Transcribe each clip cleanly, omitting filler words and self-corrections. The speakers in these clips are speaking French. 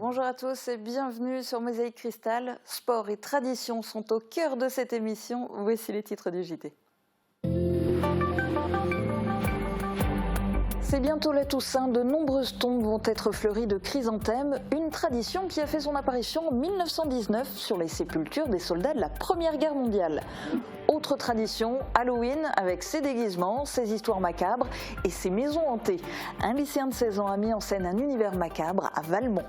Bonjour à tous et bienvenue sur Mosaïque Cristal. Sport et tradition sont au cœur de cette émission. Voici les titres du JT. C'est bientôt la Toussaint, de nombreuses tombes vont être fleuries de chrysanthèmes, une tradition qui a fait son apparition en 1919 sur les sépultures des soldats de la Première Guerre mondiale. Autre tradition, Halloween avec ses déguisements, ses histoires macabres et ses maisons hantées. Un lycéen de 16 ans a mis en scène un univers macabre à Valmont.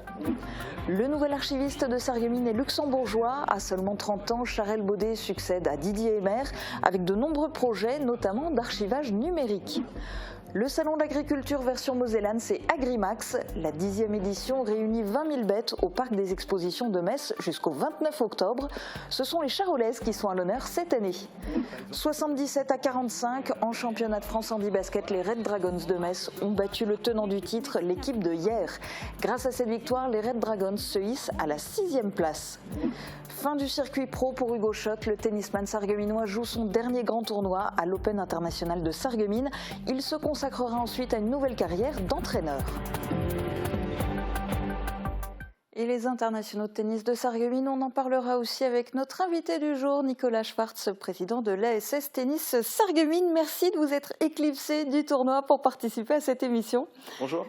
Le nouvel archiviste de Sarreguemines est luxembourgeois. À seulement 30 ans, Charel Baudet succède à Didier Emer avec de nombreux projets, notamment d'archivage numérique. Le salon de l'agriculture version Mosellane, c'est Agrimax. La 10e édition réunit 20 000 bêtes au parc des expositions de Metz jusqu'au 29 octobre. Ce sont les Charolaises qui sont à l'honneur cette année. 77 à 45, en championnat de France handi-basket, les Red Dragons de Metz ont battu le tenant du titre, l'équipe de hier. Grâce à cette victoire, les Red Dragons se hissent à la 6e place. Fin du circuit pro pour Hugo Schock, le tennisman sarregueminois joue son dernier grand tournoi à l'Open international de Sarreguemines. Il se consacrera ensuite à une nouvelle carrière d'entraîneur. Et les internationaux de tennis de Sarreguemines, on en parlera aussi avec notre invité du jour, Nicolas Schwartz, président de l'ASS Tennis Sarreguemines. Merci de vous être éclipsé du tournoi pour participer à cette émission. Bonjour.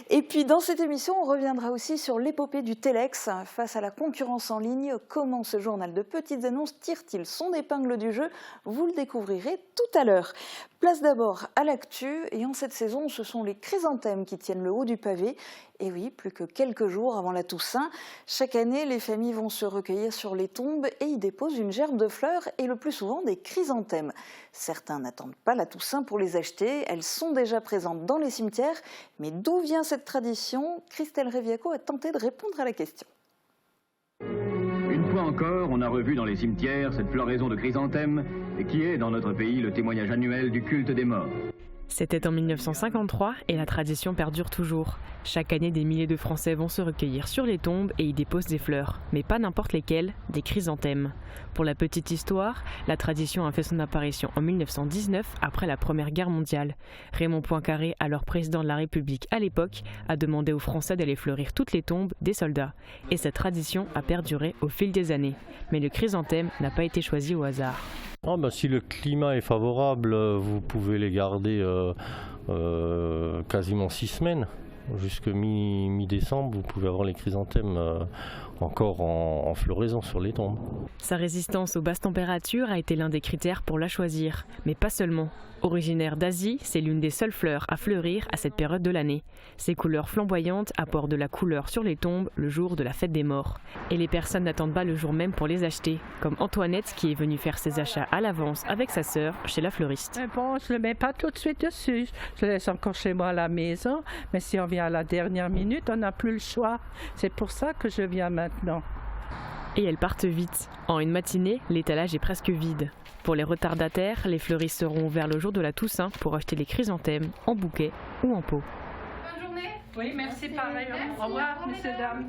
Et puis dans cette émission, on reviendra aussi sur l'épopée du Telex. Face à la concurrence en ligne, comment ce journal de petites annonces tire-t-il son épingle du jeu? Vous le découvrirez tout à l'heure. Place d'abord à l'actu, et en cette saison, ce sont les chrysanthèmes qui tiennent le haut du pavé. Et oui, plus que quelques jours avant la Toussaint, chaque année, les familles vont se recueillir sur les tombes et y déposent une gerbe de fleurs et le plus souvent des chrysanthèmes. Certains n'attendent pas la Toussaint pour les acheter, elles sont déjà présentes dans les cimetières. Mais d'où vient cette tradition? Christelle Reviaco a tenté de répondre à la question. Une fois encore, on a revu dans les cimetières cette floraison de chrysanthèmes qui est, dans notre pays, le témoignage annuel du culte des morts. C'était en 1953 et la tradition perdure toujours. Chaque année, des milliers de Français vont se recueillir sur les tombes et y déposent des fleurs, mais pas n'importe lesquelles, des chrysanthèmes. Pour la petite histoire, la tradition a fait son apparition en 1919 après la Première Guerre mondiale. Raymond Poincaré, alors président de la République à l'époque, a demandé aux Français d'aller fleurir toutes les tombes des soldats. Et cette tradition a perduré au fil des années. Mais le chrysanthème n'a pas été choisi au hasard. Si le climat est favorable, vous pouvez les garder quasiment 6 semaines. Jusque mi-décembre, vous pouvez avoir les chrysanthèmes encore en floraison sur les tombes. Sa résistance aux basses températures a été l'un des critères pour la choisir, mais pas seulement. Originaire d'Asie, c'est l'une des seules fleurs à fleurir à cette période de l'année. Ses couleurs flamboyantes apportent de la couleur sur les tombes le jour de la fête des morts. Et les personnes n'attendent pas le jour même pour les acheter, comme Antoinette qui est venue faire ses achats à l'avance avec sa sœur chez la fleuriste. Bon, je ne le mets pas tout de suite dessus. Je le laisse encore chez moi à la maison, mais si on vient à la dernière minute, on n'a plus le choix. C'est pour ça que je viens maintenant. Et elles partent vite. En une matinée, l'étalage est presque vide. Pour les retardataires, les fleuristes seront ouverts le jour de la Toussaint pour acheter les chrysanthèmes en bouquet ou en pot. Bonne journée. Oui, merci pareil. Au revoir, messieurs, dames.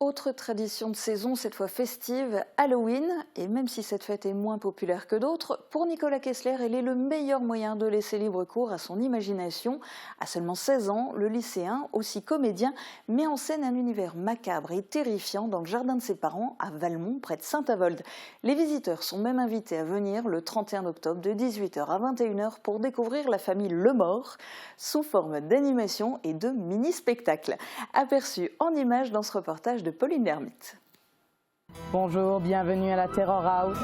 Autre tradition de saison, cette fois festive, Halloween. Et même si cette fête est moins populaire que d'autres, pour Nicolas Kessler, elle est le meilleur moyen de laisser libre cours à son imagination. À seulement 16 ans, le lycéen, aussi comédien, met en scène un univers macabre et terrifiant dans le jardin de ses parents à Valmont, près de Saint-Avold. Les visiteurs sont même invités à venir le 31 octobre de 18h à 21h pour découvrir la famille Lemort sous forme d'animation et de mini-spectacles. Aperçus en images dans ce reportage de Pauline Lermite. Bonjour, bienvenue à la Terror House.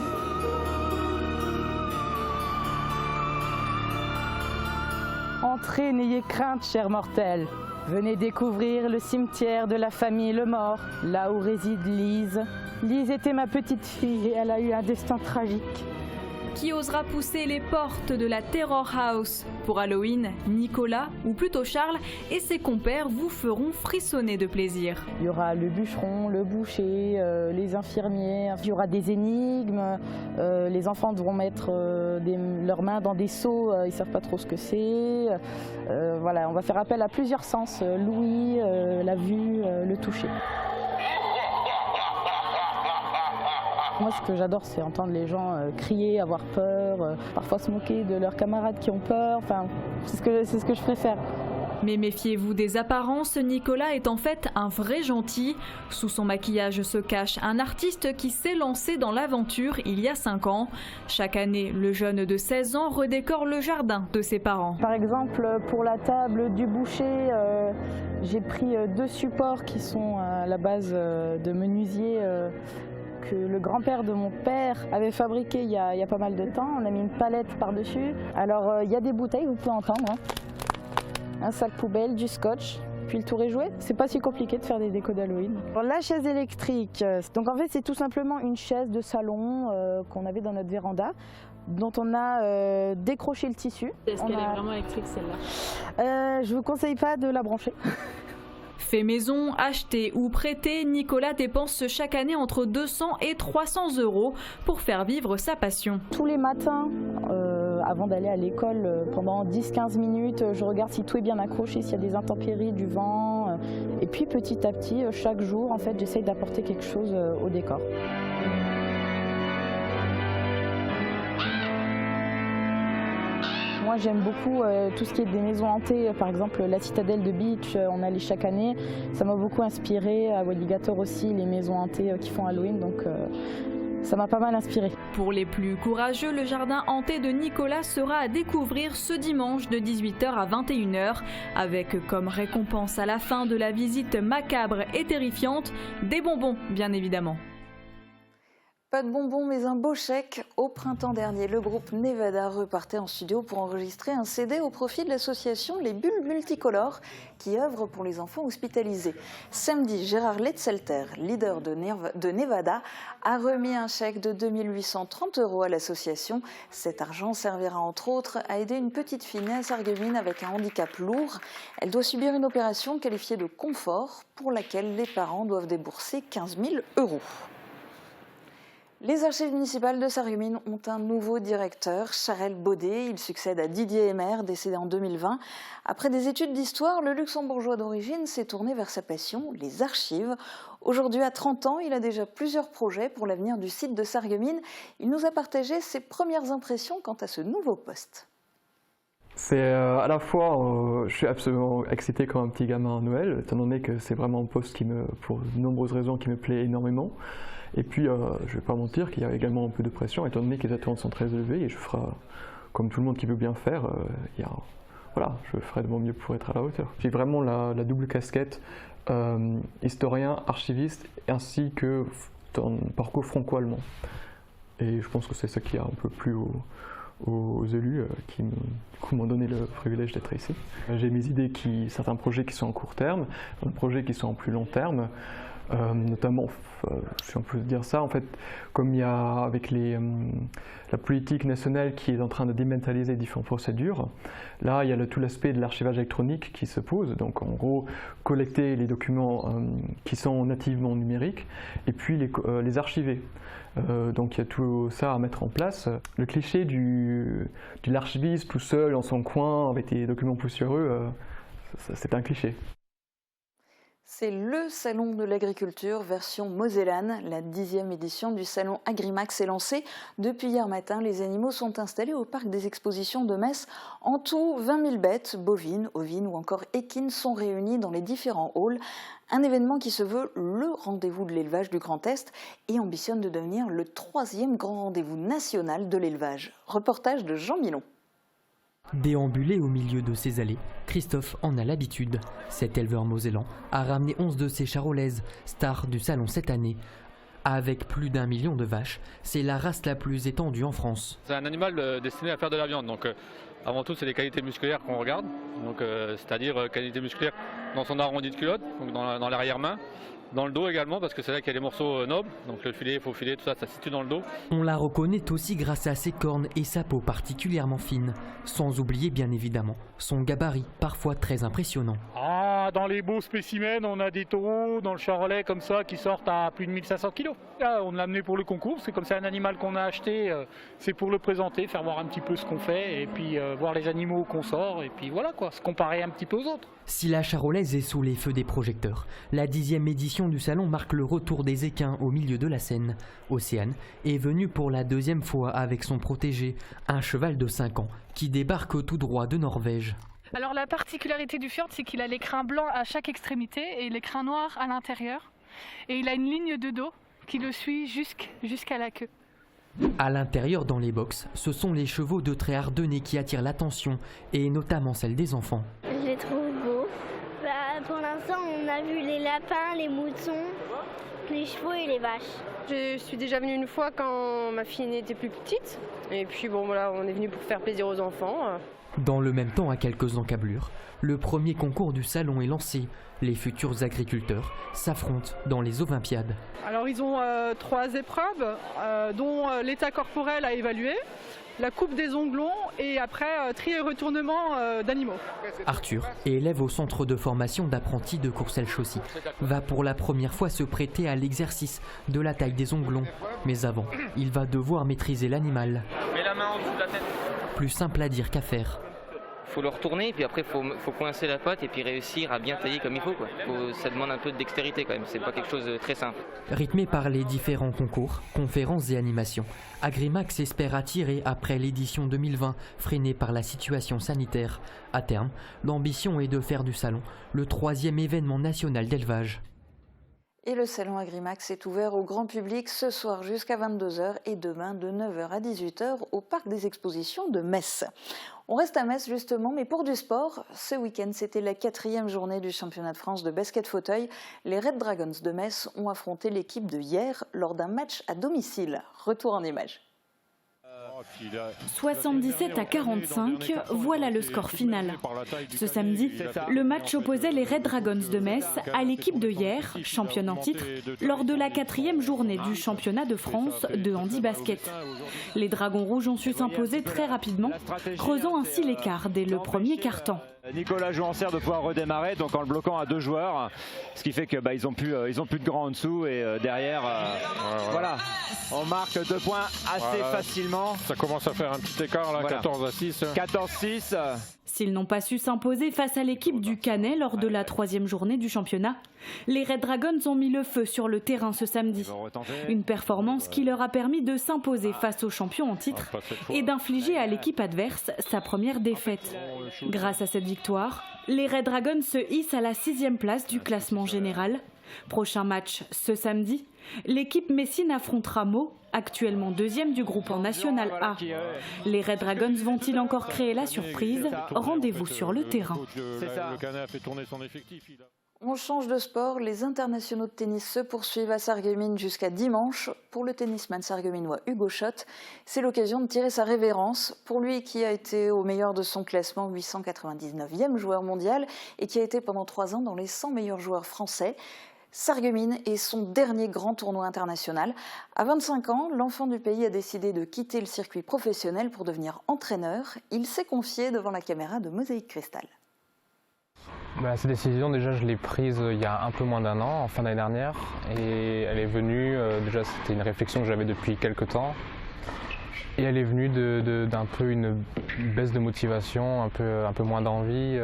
Entrez, n'ayez crainte, chers mortels. Venez découvrir le cimetière de la famille Lemort, là où réside Lise. Lise était ma petite fille et elle a eu un destin tragique. Qui osera pousser les portes de la Terror House? Pour Halloween, Nicolas, ou plutôt Charles, et ses compères vous feront frissonner de plaisir. Il y aura le bûcheron, le boucher, les infirmières, il y aura des énigmes, les enfants devront mettre leurs mains dans des seaux, ils ne savent pas trop ce que c'est. Voilà, on va faire appel à plusieurs sens, l'ouïe, la vue, le toucher. Moi, ce que j'adore, c'est entendre les gens crier, avoir peur, parfois se moquer de leurs camarades qui ont peur. Enfin, c'est ce que je préfère. Mais méfiez-vous des apparences, Nicolas est en fait un vrai gentil. Sous son maquillage se cache un artiste qui s'est lancé dans l'aventure il y a 5 ans. Chaque année, le jeune de 16 ans redécore le jardin de ses parents. Par exemple, pour la table du boucher, j'ai pris 2 supports qui sont à la base de menuisier que le grand-père de mon père avait fabriqué il y a pas mal de temps. On a mis une palette par-dessus. Alors il y a des bouteilles, vous pouvez entendre, hein. Un sac poubelle, du scotch, puis le tour est joué. C'est pas si compliqué de faire des décos d'Halloween. La chaise électrique, donc en fait c'est tout simplement une chaise de salon qu'on avait dans notre véranda, dont on a décroché le tissu. Est-ce qu'elle est vraiment électrique celle-là? Je vous conseille pas de la brancher. Fait maison, acheté ou prêté, Nicolas dépense chaque année entre 200 et 300 euros pour faire vivre sa passion. Tous les matins, avant d'aller à l'école, pendant 10-15 minutes, je regarde si tout est bien accroché, s'il y a des intempéries, du vent. Et puis petit à petit, chaque jour, en fait, j'essaye d'apporter quelque chose au décor. Moi j'aime beaucoup tout ce qui est des maisons hantées, par exemple la citadelle de Beach, on allait chaque année. Ça m'a beaucoup inspiré, à Walligator aussi, les maisons hantées qui font Halloween, donc ça m'a pas mal inspiré. Pour les plus courageux, le jardin hanté de Nicolas sera à découvrir ce dimanche de 18h à 21h, avec comme récompense à la fin de la visite macabre et terrifiante, des bonbons bien évidemment. Pas de bonbons, mais un beau chèque. Au printemps dernier, le groupe Nevada repartait en studio pour enregistrer un CD au profit de l'association Les Bulles Multicolores, qui œuvre pour les enfants hospitalisés. Samedi, Gérard Letzelter, leader de Nevada, a remis un chèque de 2 830 € à l'association. Cet argent servira entre autres à aider une petite fille née à Sarreguemines avec un handicap lourd. Elle doit subir une opération qualifiée de confort, pour laquelle les parents doivent débourser 15 000 €. Les archives municipales de Sarreguemines ont un nouveau directeur, Charel Baudet. Il succède à Didier Emer, décédé en 2020. Après des études d'histoire, le luxembourgeois d'origine s'est tourné vers sa passion, les archives. Aujourd'hui, à 30 ans, il a déjà plusieurs projets pour l'avenir du site de Sarreguemines. Il nous a partagé ses premières impressions quant à ce nouveau poste. C'est à la fois, je suis absolument excité comme un petit gamin à Noël, étant donné que c'est vraiment un poste qui pour de nombreuses raisons, qui me plaît énormément. Et puis, je ne vais pas mentir qu'il y a également un peu de pression, étant donné que les attentes sont très élevées, et je ferai, comme tout le monde qui veut bien faire, voilà, je ferai de mon mieux pour être à la hauteur. J'ai vraiment la double casquette, historien, archiviste, ainsi que un parcours franco-allemand. Et je pense que c'est ça qui a un peu plu aux élus qui m'ont donné le privilège d'être ici. J'ai mes idées, certains projets qui sont en court terme, d'autres projets qui sont en plus long terme. Notamment, si on peut dire ça, en fait, comme il y a avec la politique nationale qui est en train de dématérialiser différentes procédures, là il y a tout l'aspect de l'archivage électronique qui se pose, donc en gros collecter les documents qui sont nativement numériques et puis les archiver. Donc il y a tout ça à mettre en place. Le cliché de l'archiviste tout seul dans son coin avec des documents poussiéreux, c'est un cliché. C'est le Salon de l'Agriculture version mosellane. La 10e édition du Salon Agrimax est lancée. Depuis hier matin, les animaux sont installés au parc des expositions de Metz. En tout, 20 000 bêtes, bovines, ovines ou encore équines sont réunies dans les différents halls. Un événement qui se veut le rendez-vous de l'élevage du Grand Est et ambitionne de devenir le 3e grand rendez-vous national de l'élevage. Reportage de Jean Milon. Déambuler au milieu de ces allées, Christophe en a l'habitude. Cet éleveur mosellan a ramené 11 de ses charolaises, stars du salon cette année. Avec plus d'1 million de vaches, c'est la race la plus étendue en France. C'est un animal destiné à faire de la viande, donc avant tout c'est les qualités musculaires qu'on regarde, c'est-à-dire qualité musculaire dans son arrondi de culotte, donc dans l'arrière-main. Dans le dos également, parce que c'est là qu'il y a les morceaux nobles, donc le filet, faux filet, tout ça, ça se situe dans le dos. On la reconnaît aussi grâce à ses cornes et sa peau particulièrement fine, sans oublier bien évidemment son gabarit, parfois très impressionnant. Ah, dans les beaux spécimens, on a des taureaux dans le charolais comme ça qui sortent à plus de 1500 kg. Là, on l'a amené pour le concours, c'est comme c'est un animal qu'on a acheté, c'est pour le présenter, faire voir un petit peu ce qu'on fait, et puis voir les animaux qu'on sort, et puis voilà quoi, se comparer un petit peu aux autres. Si la charolaise est sous les feux des projecteurs, la 10e édition du salon marque le retour des équins au milieu de la scène. Océane est venue pour la 2e fois avec son protégé, un cheval de 5 ans, qui débarque tout droit de Norvège. Alors la particularité du fjord, c'est qu'il a l'écrin blanc à chaque extrémité et l'écrin noir à l'intérieur. Et il a une ligne de dos qui le suit jusqu'à la queue. À l'intérieur, dans les box, ce sont les chevaux de trait ardennais qui attirent l'attention, et notamment celle des enfants. Je les trouve beaux. Pour l'instant, on a vu les lapins, les moutons, les chevaux et les vaches. Je suis déjà venue une fois quand ma fille était plus petite. Et puis bon, voilà, on est venu pour faire plaisir aux enfants. Dans le même temps, à quelques encablures, le premier concours du salon est lancé. Les futurs agriculteurs s'affrontent dans les Olympiades. Alors ils ont 3 épreuves, dont l'état corporel à évaluer, la coupe des onglons et après tri et retournement d'animaux. Arthur, élève au centre de formation d'apprentis de Courcelles-Chaussy, va pour la première fois se prêter à l'exercice de la taille des onglons. Mais avant, il va devoir maîtriser l'animal. Mets la main en dessous de la tête. Plus simple à dire qu'à faire. Il faut le retourner, puis après il faut coincer la patte et puis réussir à bien tailler comme il faut. Ça demande un peu de dextérité quand même, c'est pas quelque chose de très simple. Rythmé par les différents concours, conférences et animations, Agrimax espère attirer après l'édition 2020, freinée par la situation sanitaire. À terme, l'ambition est de faire du salon le 3e événement national d'élevage. Et le salon Agrimax est ouvert au grand public ce soir jusqu'à 22h et demain de 9h à 18h au Parc des Expositions de Metz. On reste à Metz justement, mais pour du sport. Ce week-end, c'était la 4e journée du championnat de France de basket fauteuil. Les Red Dragons de Metz ont affronté l'équipe de Hyères lors d'un match à domicile. Retour en images. 77 à 45, voilà le score final. Ce samedi, le match opposait les Red Dragons de Metz à l'équipe de Hyères, championne en titre, lors de la 4e journée du championnat de France de handi-basket. Les Dragons rouges ont su s'imposer très rapidement, creusant ainsi l'écart dès le premier quart-temps. Nicolas Jouancer de pouvoir redémarrer donc en le bloquant à 2 joueurs, ce qui fait que ils ont plus de grands en dessous et derrière voilà, on marque 2 points assez facilement. Ça commence à faire un petit écart là, voilà. 14 à 6. 14-6. S'ils n'ont pas su s'imposer face à l'équipe du Canet lors de la 3e journée du championnat, les Red Dragons ont mis le feu sur le terrain ce samedi. Une performance qui leur a permis de s'imposer face aux champions en titre et d'infliger à l'équipe adverse sa première défaite. Grâce à cette victoire, les Red Dragons se hissent à la 6e place du classement général. Prochain match ce samedi, l'équipe Messine affrontera Meaux, actuellement 2e du groupe en National A. Les Red Dragons vont-ils encore créer la surprise? Rendez-vous sur le terrain. On change de sport, les internationaux de tennis se poursuivent à Sarreguemines jusqu'à dimanche. Pour le tennisman sarregueminois Hugo Schott, c'est l'occasion de tirer sa révérence. Pour lui qui a été au meilleur de son classement, 899e joueur mondial, et qui a été pendant 3 ans dans les 100 meilleurs joueurs français. Sarreguemines est son dernier grand tournoi international. À 25 ans, l'enfant du pays a décidé de quitter le circuit professionnel pour devenir entraîneur. Il s'est confié devant la caméra de Mosaïque Cristal. Cette décision, déjà, je l'ai prise il y a un peu moins d'1 an, en fin d'année dernière. Et elle est venue, déjà c'était une réflexion que j'avais depuis quelques temps. Et elle est venue d'un peu une baisse de motivation, un peu moins d'envie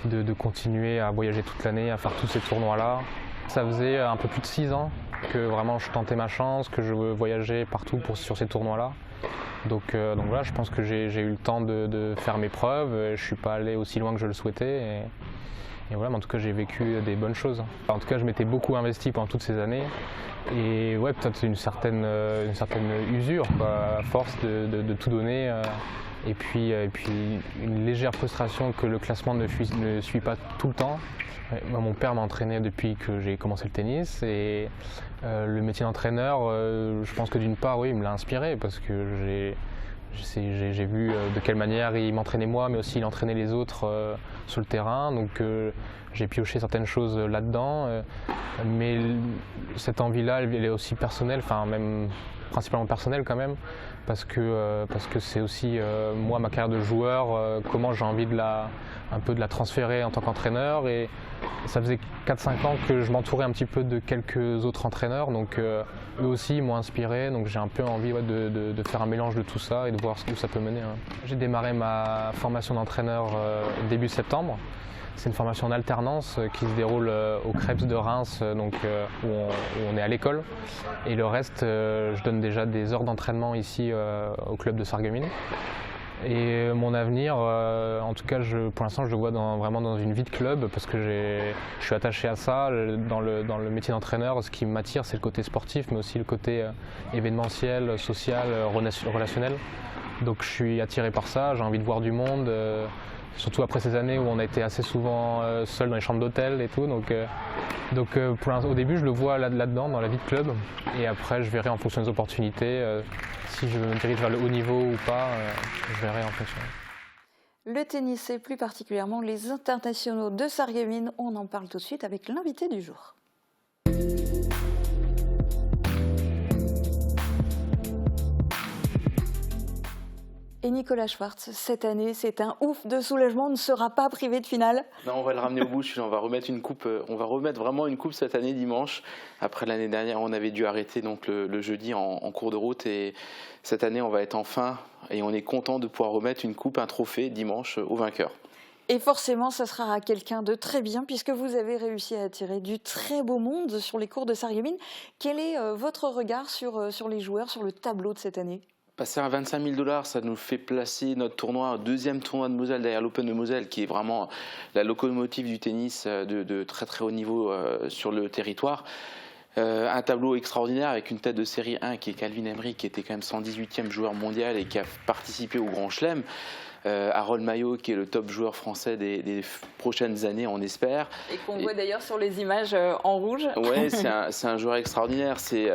de continuer à voyager toute l'année, à faire tous ces tournois-là. Ça faisait un peu plus de 6 ans que vraiment je tentais ma chance, que je voyageais partout sur ces tournois-là. Donc voilà, je pense que j'ai eu le temps de faire mes preuves. Je ne suis pas allé aussi loin que je le souhaitais. Et voilà, mais en tout cas, j'ai vécu des bonnes choses. En tout cas, je m'étais beaucoup investi pendant toutes ces années. Et ouais, peut-être une certaine usure, quoi, à force de tout donner. Et puis une légère frustration que le classement ne suit pas tout le temps. Mon père m'a entraîné depuis que j'ai commencé le tennis. Et le métier d'entraîneur, je pense que d'une part, oui, il me l'a inspiré parce que j'ai vu de quelle manière il m'entraînait moi, mais aussi il entraînait les autres sur le terrain. Donc j'ai pioché certaines choses là-dedans. Mais cette envie-là, elle est aussi personnelle, enfin même principalement personnelle quand même, parce que c'est aussi moi, ma carrière de joueur, comment j'ai envie un peu de la transférer en tant qu'entraîneur. Et ça faisait 4-5 ans que je m'entourais un petit peu de quelques autres entraîneurs, donc eux aussi m'ont inspiré, donc j'ai un peu envie de faire un mélange de tout ça et de voir où ça peut mener. J'ai démarré ma formation d'entraîneur début septembre. C'est une formation en alternance qui se déroule au Krebs de Reims, donc, où on est à l'école. Et le reste, je donne déjà des heures d'entraînement ici au club de Sarreguemines. Et mon avenir, en tout cas, pour l'instant, je le vois vraiment dans une vie de club parce que je suis attaché à ça. Dans le métier d'entraîneur, ce qui m'attire, c'est le côté sportif, mais aussi le côté événementiel, social, relationnel. Donc je suis attiré par ça, j'ai envie de voir du monde, surtout après ces années où on a été assez souvent seul dans les chambres d'hôtel et tout. Donc au début, je le vois là-dedans, dans la vie de club. Et après, je verrai en fonction des opportunités. Si je me dirige vers le haut niveau ou pas, je verrai en fonction. Le tennis et plus particulièrement les internationaux de Sarreguemines, on en parle tout de suite avec l'invité du jour. Et Nicolas Schwartz, cette année, c'est un ouf de soulagement, on ne sera pas privé de finale. Non, on va le ramener au bout, on va remettre une coupe, on va remettre vraiment une coupe cette année dimanche. Après l'année dernière, on avait dû arrêter donc le jeudi en cours de route et cette année, on va être enfin et on est content de pouvoir remettre une coupe, un trophée dimanche au vainqueur. Et forcément, ça sera à quelqu'un de très bien puisque vous avez réussi à attirer du très beau monde sur les cours de Sarreguemines. Quel est votre regard sur les joueurs, sur le tableau de cette année ? Passer à 25 000 $, ça nous fait placer notre tournoi, deuxième tournoi de Moselle derrière l'Open de Moselle, qui est vraiment la locomotive du tennis de très très haut niveau sur le territoire. Un tableau extraordinaire avec une tête de série 1 qui est Calvin Emery, qui était quand même 118e joueur mondial et qui a participé au Grand Chelem. Harold Maillot, qui est le top joueur français des prochaines années, on espère. Et qu'on voit d'ailleurs sur les images en rouge. Oui, c'est un joueur extraordinaire. C'est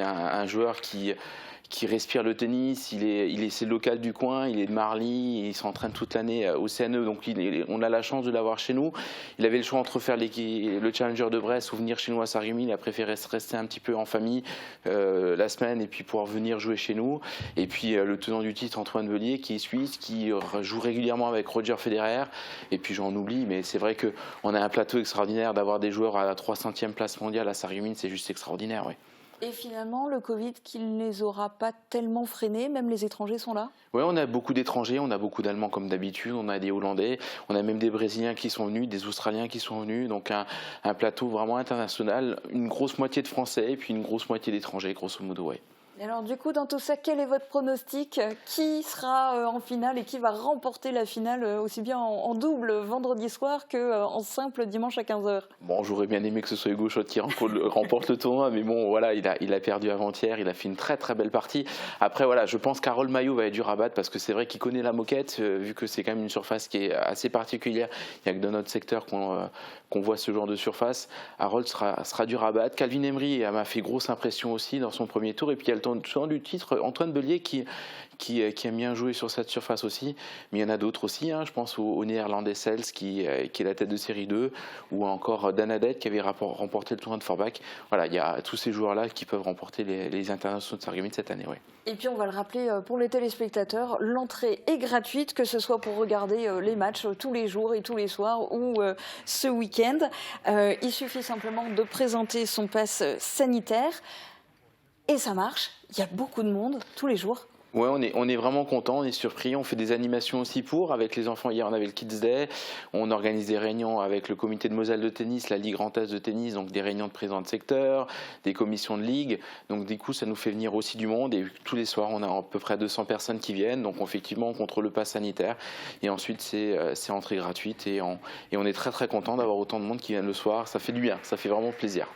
un joueur qui respire le tennis, c'est le local du coin, il est de Marly, il s'entraîne toute l'année au CNE, donc on a la chance de l'avoir chez nous. Il avait le choix entre faire le Challenger de Brest ou venir chez nous à Sarreguemines, il a préféré rester un petit peu en famille la semaine et puis pouvoir venir jouer chez nous. Et puis le tenant du titre, Antoine Vellier, qui est suisse, qui joue régulièrement avec Roger Federer, et puis j'en oublie, mais c'est vrai qu'on a un plateau extraordinaire d'avoir des joueurs à la 300e place mondiale à Sarreguemines, c'est juste extraordinaire, oui. Et finalement, le Covid qui ne les aura pas tellement freinés, même les étrangers sont là ? Oui, on a beaucoup d'étrangers, on a beaucoup d'Allemands comme d'habitude, on a des Hollandais, on a même des Brésiliens qui sont venus, des Australiens qui sont venus, donc un plateau vraiment international, une grosse moitié de Français et puis une grosse moitié d'étrangers, grosso modo, ouais. Alors du coup, dans tout ça, quel est votre pronostic ? Qui sera en finale et qui va remporter la finale aussi bien en double vendredi soir qu'en simple dimanche à 15h ? Bon, j'aurais bien aimé que ce soit Hugo Schott qui remporte le tournoi, mais bon, voilà, il a perdu avant-hier, il a fait une très très belle partie. Après, voilà, je pense qu'Harold Maillot va être dur à battre parce que c'est vrai qu'il connaît la moquette, vu que c'est quand même une surface qui est assez particulière. Il n'y a que dans notre secteur qu'on voit ce genre de surface. Harold sera dur à battre. Calvin Emery m'a fait grosse impression aussi dans son premier tour, et puis il y a le temps du titre, Antoine Vellier qui aime bien jouer sur cette surface aussi, mais il y en a d'autres aussi, hein. Je pense au néerlandais Sels qui est la tête de série 2, ou encore Dan Hadad qui avait remporté le tournoi de Forbach. Voilà, il y a tous ces joueurs-là qui peuvent remporter les internationaux de Sarreguemines cette année. Ouais. Et puis on va le rappeler pour les téléspectateurs, l'entrée est gratuite, que ce soit pour regarder les matchs tous les jours et tous les soirs ou ce week-end. Il suffit simplement de présenter son pass sanitaire. Et ça marche, il y a beaucoup de monde tous les jours. Ouais, on est vraiment content, on est surpris. On fait des animations aussi avec les enfants. Hier, on avait le Kids Day. On organise des réunions avec le comité de Moselle de tennis, la Ligue Grand Est de tennis, donc des réunions de présidents de secteur, des commissions de ligue. Donc du coup, ça nous fait venir aussi du monde. Et tous les soirs, on a à peu près 200 personnes qui viennent. Donc effectivement, on contrôle le pass sanitaire. Et ensuite, c'est entrée gratuite. Et on est très très content d'avoir autant de monde qui viennent le soir. Ça fait du bien, ça fait vraiment plaisir.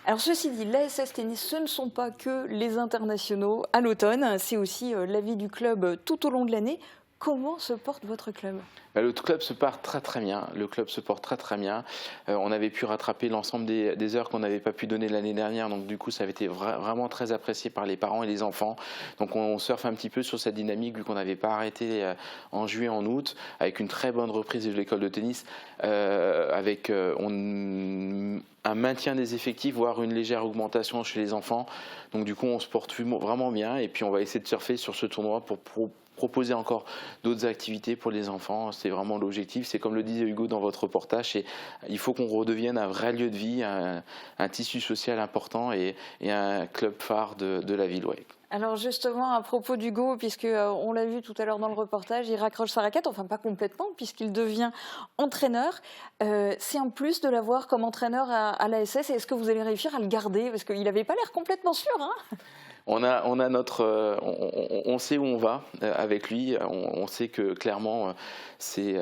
Alors ceci dit, l'ASS Tennis, ce ne sont pas que les internationaux à l'automne, c'est aussi la vie du club tout au long de l'année. Comment se porte votre club ? Le club se porte très très bien. Le club se porte très très bien. On avait pu rattraper l'ensemble des heures qu'on n'avait pas pu donner l'année dernière. Donc du coup, ça avait été vraiment très apprécié par les parents et les enfants. Donc on surfe un petit peu sur cette dynamique vu qu'on n'avait pas arrêté en juillet, en août, avec une très bonne reprise de l'école de tennis, avec un maintien des effectifs, voire une légère augmentation chez les enfants. Donc du coup, on se porte vraiment bien. Et puis on va essayer de surfer sur ce tournoi pour proposer encore d'autres activités pour les enfants. C'est vraiment l'objectif. C'est comme le disait Hugo dans votre reportage, il faut qu'on redevienne un vrai lieu de vie, un tissu social important et un club phare de la ville. Ouais. Alors justement, à propos d'Hugo, puisqu'on l'a vu tout à l'heure dans le reportage, il raccroche sa raquette, enfin pas complètement, puisqu'il devient entraîneur. C'est un plus de l'avoir comme entraîneur à l'ASS. Est-ce que vous allez réussir à le garder ? Parce qu'il n'avait pas l'air complètement sûr, hein ? On sait où on va avec lui. On sait que clairement c'est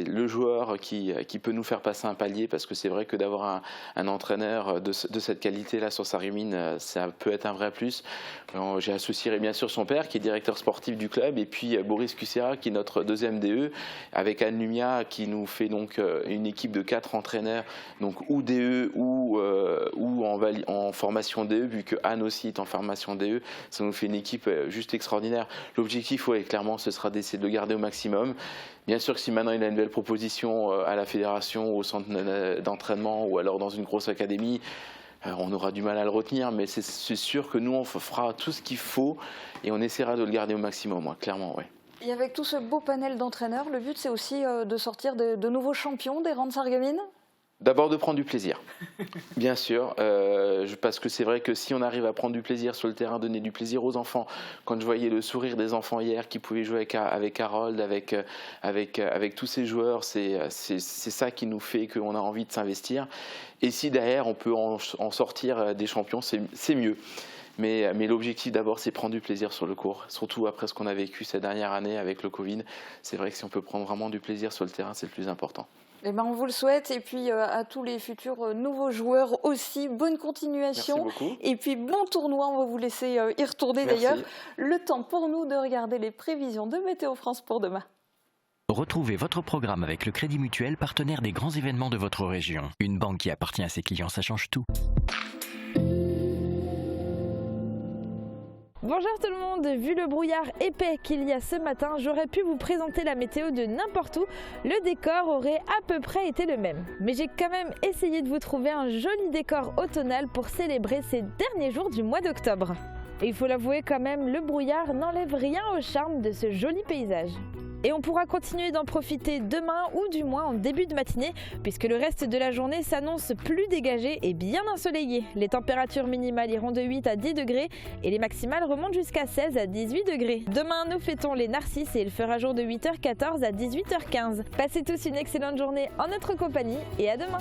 le joueur qui peut nous faire passer un palier, parce que c'est vrai que d'avoir un entraîneur de cette qualité-là sur Sarreguemines, ça peut être un vrai plus. J'ai associé bien sûr son père qui est directeur sportif du club, et puis Boris Cucera qui est notre deuxième DE, avec Anne Lumia qui nous fait donc une équipe de 4 entraîneurs, donc ou DE ou en formation DE, vu que Anne aussi est en formation DE. Ça nous fait une équipe juste extraordinaire. L'objectif, clairement, ce sera d'essayer de le garder au maximum. Bien sûr que si maintenant il a une belle proposition à la fédération, au centre d'entraînement ou alors dans une grosse académie, on aura du mal à le retenir, mais c'est sûr que nous, on fera tout ce qu'il faut et on essaiera de le garder au maximum, clairement, ouais. Et avec tout ce beau panel d'entraîneurs, le but, c'est aussi de sortir de nouveaux champions des rangs de Sarreguemines ? D'abord de prendre du plaisir, bien sûr, parce que c'est vrai que si on arrive à prendre du plaisir sur le terrain, donner du plaisir aux enfants, quand je voyais le sourire des enfants hier qui pouvaient jouer avec Harold, avec tous ces joueurs, c'est ça qui nous fait qu'on a envie de s'investir. Et si derrière on peut en sortir des champions, c'est mieux. Mais l'objectif d'abord, c'est prendre du plaisir sur le court, surtout après ce qu'on a vécu cette dernière année avec le Covid. C'est vrai que si on peut prendre vraiment du plaisir sur le terrain, c'est le plus important. Eh ben, on vous le souhaite, et puis à tous les futurs nouveaux joueurs aussi, bonne continuation. Merci beaucoup. Et puis bon tournoi, on va vous laisser y retourner d'ailleurs. Le temps pour nous de regarder les prévisions de Météo France pour demain. Retrouvez votre programme avec le Crédit Mutuel, partenaire des grands événements de votre région. Une banque qui appartient à ses clients, ça change tout. Bonjour tout le monde, vu le brouillard épais qu'il y a ce matin, j'aurais pu vous présenter la météo de n'importe où, le décor aurait à peu près été le même. Mais j'ai quand même essayé de vous trouver un joli décor automnal pour célébrer ces derniers jours du mois d'octobre. Et il faut l'avouer quand même, le brouillard n'enlève rien au charme de ce joli paysage. Et on pourra continuer d'en profiter demain ou du moins en début de matinée, puisque le reste de la journée s'annonce plus dégagé et bien ensoleillé. Les températures minimales iront de 8 à 10 degrés et les maximales remontent jusqu'à 16 à 18 degrés. Demain, nous fêtons les Narcisses et il fera jour de 8h14 à 18h15. Passez tous une excellente journée en notre compagnie et à demain.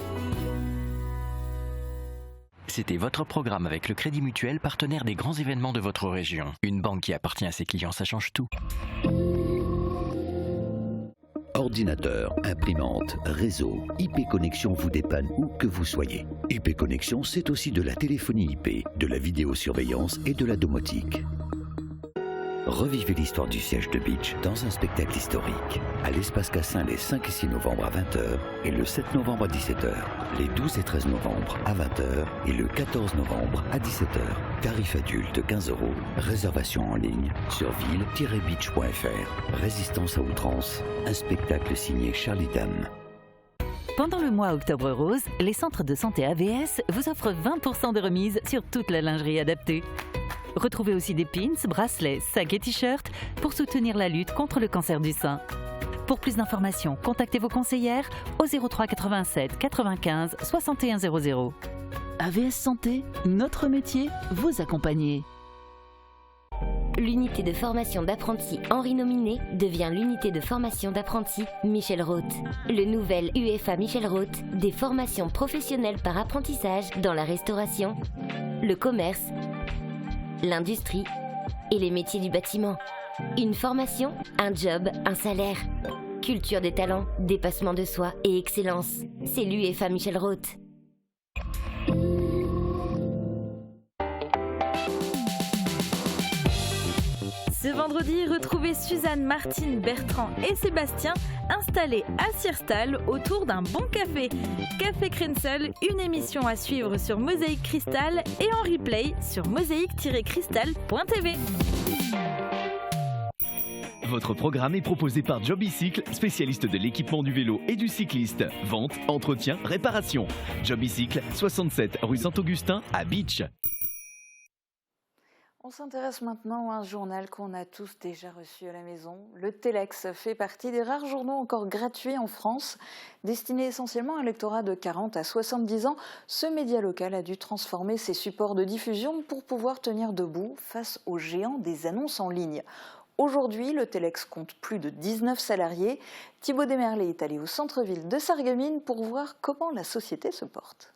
C'était votre programme avec le Crédit Mutuel, partenaire des grands événements de votre région. Une banque qui appartient à ses clients, ça change tout. Ordinateur, imprimante, réseau, IP Connexion vous dépanne où que vous soyez. IP Connexion, c'est aussi de la téléphonie IP, de la vidéosurveillance et de la domotique. Revivez l'histoire du siège de Beach dans un spectacle historique. À l'Espace Cassin les 5 et 6 novembre à 20h et le 7 novembre à 17h. Les 12 et 13 novembre à 20h et le 14 novembre à 17h. Tarif adulte 15 €. Réservation en ligne sur ville-beach.fr. Résistance à outrance. Un spectacle signé Charlie Dame. Pendant le mois Octobre Rose, les centres de santé AVS vous offrent 20% de remise sur toute la lingerie adaptée. Retrouvez aussi des pins, bracelets, sacs et t-shirts pour soutenir la lutte contre le cancer du sein. Pour plus d'informations, contactez vos conseillères au 03 87 95 61 00. AVS Santé, notre métier, vous accompagner. L'unité de formation d'apprentis Henri Nominé devient l'unité de formation d'apprentis Michel Roth. Le nouvel UFA Michel Roth, des formations professionnelles par apprentissage dans la restauration, le commerce, l'industrie et les métiers du bâtiment. Une formation, un job, un salaire. Culture des talents, dépassement de soi et excellence. C'est l'UFA Michel Roth. Ce vendredi, retrouvez Suzanne, Martine, Bertrand et Sébastien installés à Sierstal autour d'un bon café. Café Crensel, une émission à suivre sur Mosaïque Cristal et en replay sur mosaïque-cristal.tv. Votre programme est proposé par Jobicycle, spécialiste de l'équipement du vélo et du cycliste. Vente, entretien, réparation. Jobicycle, 67 rue Saint-Augustin à Beach. On s'intéresse maintenant à un journal qu'on a tous déjà reçu à la maison. Le Telex fait partie des rares journaux encore gratuits en France. Destiné essentiellement à un lectorat de 40 à 70 ans, ce média local a dû transformer ses supports de diffusion pour pouvoir tenir debout face aux géants des annonces en ligne. Aujourd'hui, le Telex compte plus de 19 salariés. Thibaut Desmerlet est allé au centre-ville de Sarreguemines pour voir comment la société se porte.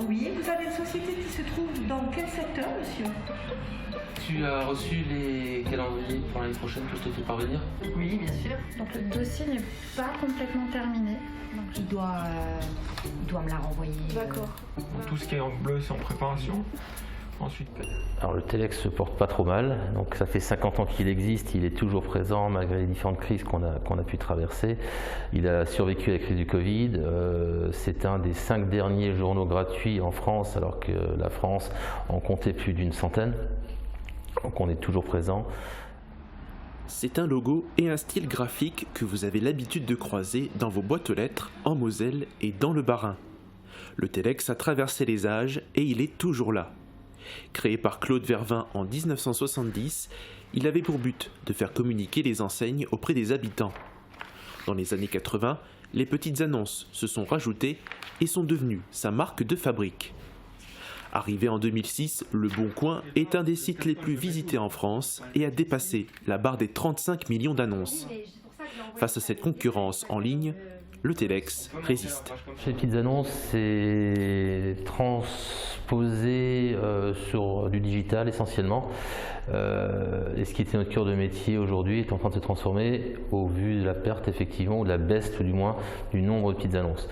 Oui, vous avez une société qui se trouve dans quel secteur, monsieur? Tu as reçu les calendriers pour l'année prochaine que je t'ai fait parvenir? Oui, bien sûr. Donc le dossier n'est pas complètement terminé. Donc il doit me la renvoyer. D'accord. Tout ce qui est en bleu, c'est en préparation. Ensuite. Alors le Telex se porte pas trop mal, donc ça fait 50 ans qu'il existe, il est toujours présent malgré les différentes crises qu'on a pu traverser. Il a survécu à la crise du Covid, c'est un des 5 derniers journaux gratuits en France alors que la France en comptait plus d'une centaine, donc on est toujours présent. C'est un logo et un style graphique que vous avez l'habitude de croiser dans vos boîtes aux lettres en Moselle et dans le Bas-Rhin. Le Telex a traversé les âges et il est toujours là. Créé par Claude Vervin en 1970, il avait pour but de faire communiquer les enseignes auprès des habitants. Dans les années 80, les petites annonces se sont rajoutées et sont devenues sa marque de fabrique. Arrivé en 2006, Le Bon Coin est un des sites les plus visités en France et a dépassé la barre des 35 millions d'annonces. Face à cette concurrence en ligne, le Telex résiste. Chez les petites annonces, c'est transposé sur du digital essentiellement. Et ce qui était notre cœur de métier aujourd'hui est en train de se transformer au vu de la perte effectivement, ou de la baisse tout du moins, du nombre de petites annonces.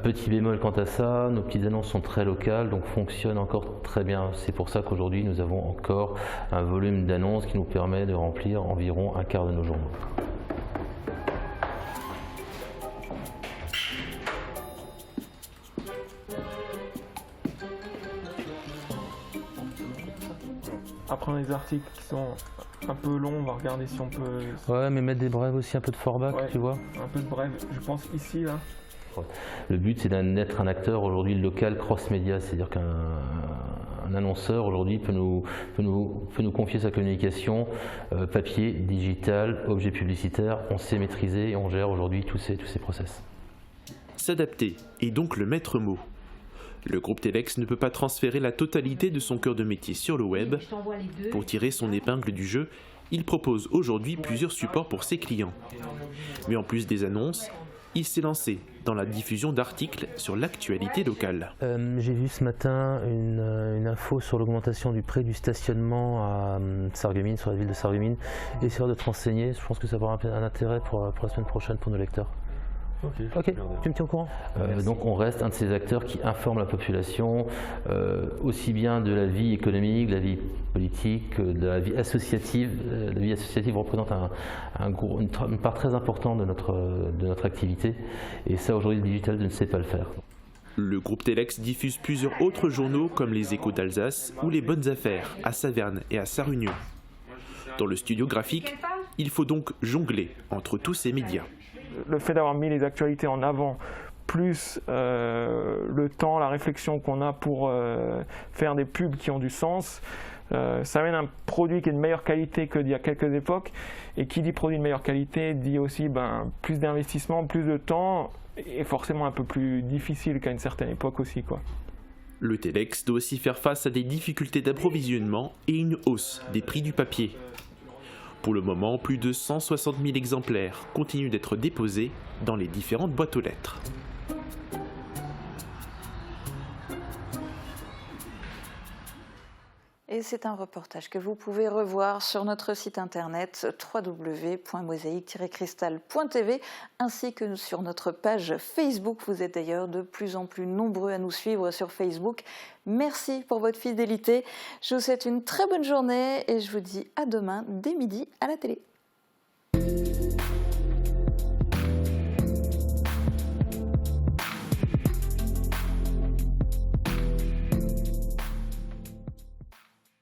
Petit bémol quant à ça, nos petites annonces sont très locales, donc fonctionnent encore très bien. C'est pour ça qu'aujourd'hui nous avons encore un volume d'annonces qui nous permet de remplir environ un quart de nos journaux. Après, on a des articles qui sont un peu longs, on va regarder si on peut... Ouais, mais mettre des brèves aussi, un peu de forback, ouais, tu vois. Un peu de brèves, je pense ici, là. Le but, c'est d'être un acteur aujourd'hui local cross-média, c'est-à-dire qu'un annonceur aujourd'hui peut nous confier sa communication papier, digital, objet publicitaire. On sait maîtriser et on gère aujourd'hui tous ces process. S'adapter est donc le maître mot. Le groupe Telex ne peut pas transférer la totalité de son cœur de métier sur le web. Pour tirer son épingle du jeu, il propose aujourd'hui plusieurs supports pour ses clients. Mais en plus des annonces, il s'est lancé dans la diffusion d'articles sur l'actualité locale. J'ai vu ce matin une info sur l'augmentation du prix du stationnement à Sarreguemines, sur la ville de Sarreguemines. Essayer de te renseigner, je pense que ça va avoir un intérêt pour la semaine prochaine pour nos lecteurs. Ok, tu me tiens au courant. Donc on reste un de ces acteurs qui informe la population, aussi bien de la vie économique, de la vie politique, de la vie associative. La vie associative représente une part très importante de notre activité, et ça aujourd'hui le digital ne sait pas le faire. Le groupe Telex diffuse plusieurs autres journaux comme les Échos d'Alsace ou les Bonnes Affaires à Saverne et à Sarre-Union. Dans le studio graphique, il faut donc jongler entre tous ces médias. Le fait d'avoir mis les actualités en avant, plus le temps, la réflexion qu'on a pour faire des pubs qui ont du sens, ça amène un produit qui est de meilleure qualité que d'il y a quelques époques. Et qui dit produit de meilleure qualité dit aussi plus d'investissement, plus de temps, et forcément un peu plus difficile qu'à une certaine époque aussi, quoi. Le Telex doit aussi faire face à des difficultés d'approvisionnement et une hausse des prix du papier. Pour le moment, plus de 160 000 exemplaires continuent d'être déposés dans les différentes boîtes aux lettres. Et c'est un reportage que vous pouvez revoir sur notre site internet www.mosaïque-cristal.tv ainsi que sur notre page Facebook. Vous êtes d'ailleurs de plus en plus nombreux à nous suivre sur Facebook. Merci pour votre fidélité. Je vous souhaite une très bonne journée et je vous dis à demain dès midi à la télé.